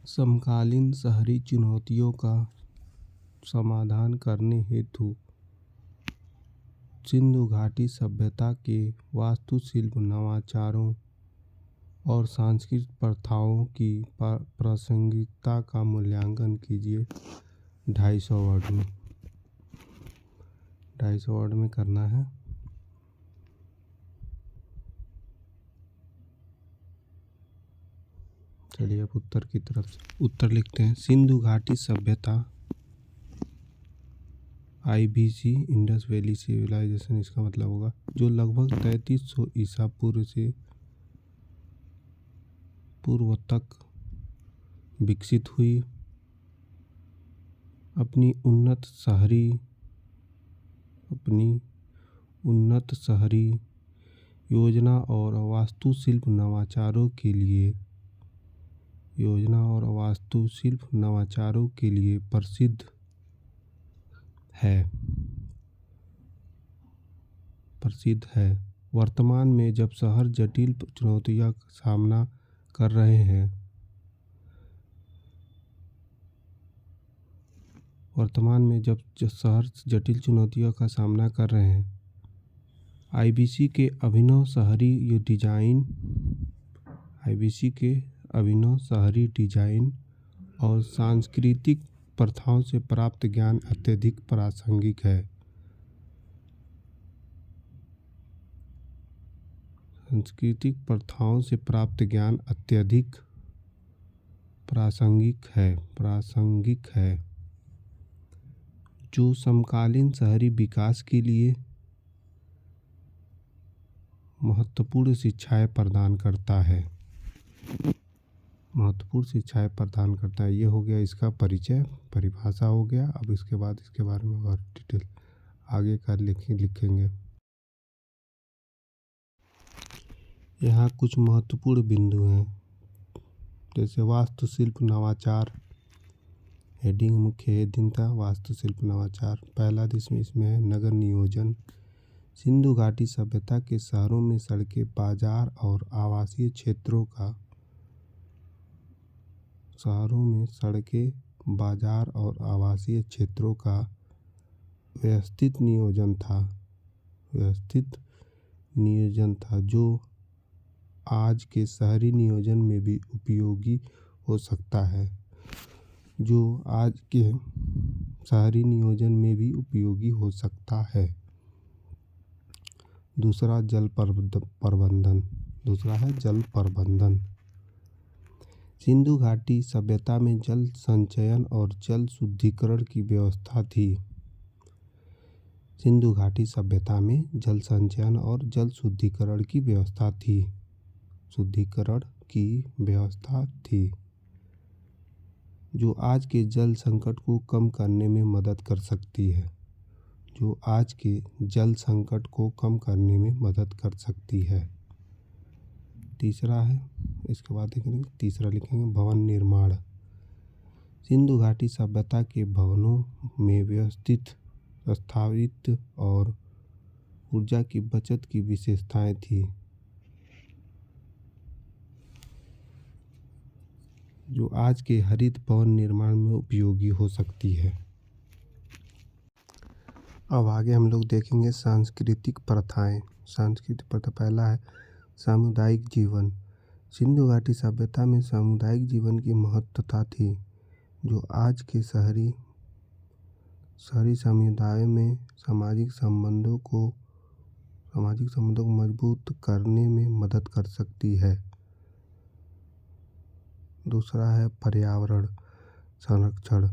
समकालीन शहरी चुनौतियों का समाधान करने हेतु सिंधु घाटी सभ्यता के वास्तुशिल्प नवाचारों और सांस्कृतिक प्रथाओं की प्रासंगिकता का मूल्यांकन कीजिए। 250 वर्ड में करना है। चलिए अब उत्तर की तरफ से उत्तर लिखते हैं। सिंधु घाटी सभ्यता IVC इंडस वैली सिविलाइजेशन इसका मतलब होगा, जो लगभग 3300 ईसा पूर्व से पूर्व तक विकसित हुई। अपनी उन्नत शहरी योजना और वास्तुशिल्प नवाचारों के लिए प्रसिद्ध है। वर्तमान में जब शहर जटिल चुनौतियों का सामना कर रहे हैं, IVC के अभिनव शहरी डिजाइन और सांस्कृतिक प्रथाओं से प्राप्त ज्ञान अत्यधिक प्रासंगिक है। जो समकालीन शहरी विकास के लिए महत्वपूर्ण शिक्षाएं प्रदान करता है। ये हो गया इसका परिचय, परिभाषा हो गया। अब इसके बाद इसके बारे में और डिटेल आगे का लिखेंगे। यहाँ कुछ महत्वपूर्ण बिंदु हैं, जैसे वास्तुशिल्प नवाचार। हेडिंग मुख्य हेडिंग था वास्तुशिल्प नवाचार। पहला इसमें है नगर नियोजन। सिंधु घाटी सभ्यता के शहरों में सड़कें, बाजार और आवासीय क्षेत्रों का व्यवस्थित नियोजन था, जो आज के शहरी नियोजन में भी उपयोगी हो सकता है। दूसरा जल प्रबंधन। सिंधु घाटी सभ्यता में जल संचयन और जल शुद्धिकरण की व्यवस्था थी। जो आज के जल संकट को कम करने में मदद कर सकती है। तीसरा लिखेंगे भवन निर्माण। सिंधु घाटी सभ्यता के भवनों में व्यवस्थित स्थायित्व और ऊर्जा की बचत की विशेषताएं थी, जो आज के हरित भवन निर्माण में उपयोगी हो सकती है। अब आगे हम लोग देखेंगे सांस्कृतिक प्रथाएं। पहला है सामुदायिक जीवन। सिंधु घाटी सभ्यता में सामुदायिक जीवन की महत्वता थी, जो आज के शहरी समुदायों में सामाजिक संबंधों को मजबूत करने में मदद कर सकती है। दूसरा है पर्यावरण संरक्षण।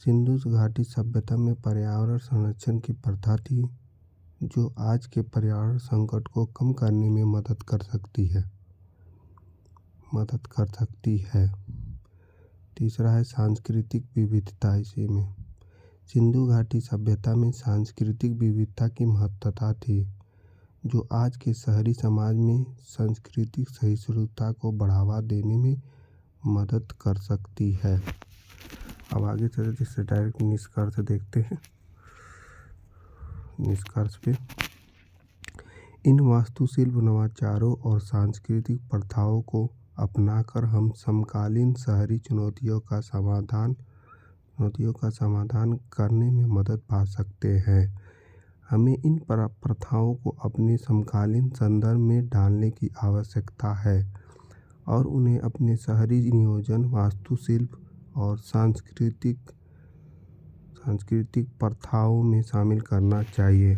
सिंधु घाटी सभ्यता में पर्यावरण संरक्षण की प्रथा थी, जो आज के पर्यावरण संकट को कम करने में मदद कर सकती है। तीसरा है सांस्कृतिक विविधता। इसी में सिंधु घाटी सभ्यता में सांस्कृतिक विविधता की महत्वता थी, जो आज के शहरी समाज में सांस्कृतिक सहिष्णुता को बढ़ावा देने में मदद कर सकती है। अब आगे चलते इससे डायरेक्ट निष्कर्ष देखते हैं। निष्कर्ष पे इन वास्तुशिल्प नवाचारों और सांस्कृतिक प्रथाओं को अपनाकर हम समकालीन शहरी चुनौतियों का समाधान करने में मदद पा सकते हैं। हमें इन प्रथाओं को अपने समकालीन संदर्भ में डालने की आवश्यकता है और उन्हें अपने शहरी नियोजन, वास्तुशिल्प और सांस्कृतिक प्रथाओं में शामिल करना चाहिए।